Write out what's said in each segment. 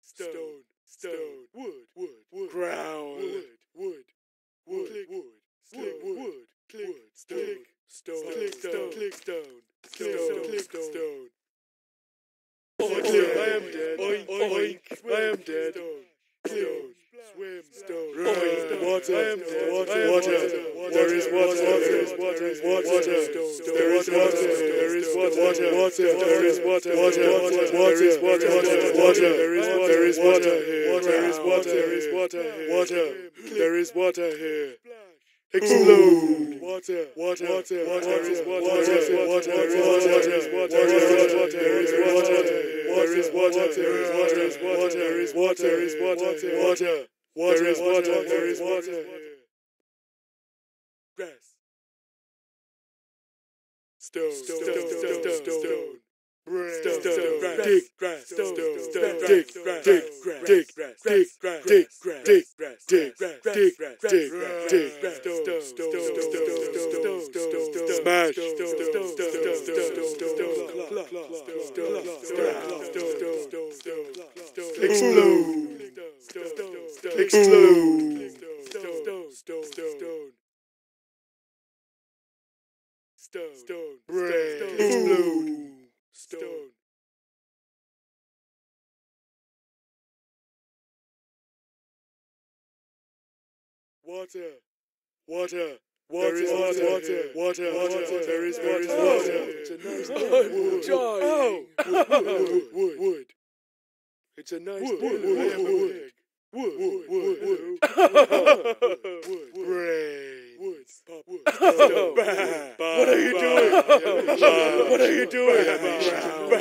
stone, stone, wood, ground, wood, click, wood, click, stone, click, stone, click, stone, click, stone. Oink, I am dead. Oink, I am dead. Stone, swim, stone, oink, water, I am dead. Water, there is water, there is water, there is water, there is water, there is water, there is water, there is water, there is water here, there is water, there is water here, water, there is water here. Explode! Water, water, water, water is water, water, water, there is water, there is water, there is water, there is water, there is water, there is water, there is water, water, water is water, there is water. Grass. Stone, stone, stone, stone. Dig, grass, stone, dig, grass, dig, grass, dig, grass, dig, grass, dig, grass, dig, grass, dig, grass, dig, grass, dig, grass, dig, grass, stone, smash, explode, explode, stone, break, explode. Stone. Water. Water. Water. There is water. Water. Water. There is water. It's a nice wood. Oh. Wood. It's a nice wood. Wood. Brain. Wood. What are you doing? What are you doing? What are you doing?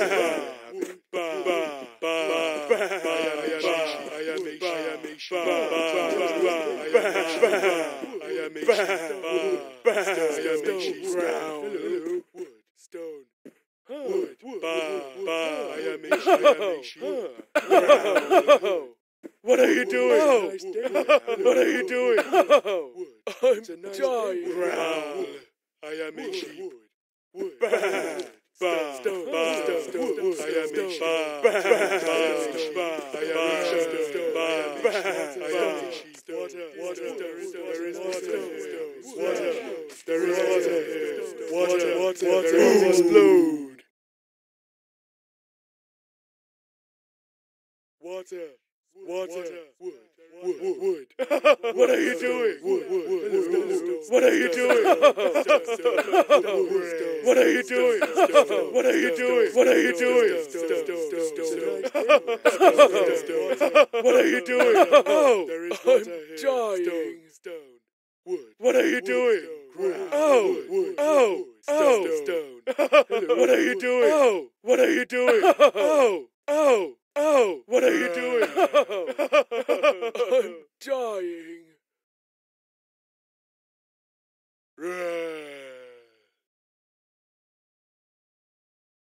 What are you doing? I'm dying. Growl. I am a sheep. Wood. Stone. Stone. I am a sheep. I am a sheep. Water. There is water. Water. There is water here. Water. There is explode. Water. Wood. What are you doing? What are you doing? What are you doing? What are you doing? What are you doing? What are you doing? Oh, I'm dying. Stone. Wood. What are you doing? Oh. Stone. What are you doing? Oh. What are you doing? Oh. What are you doing?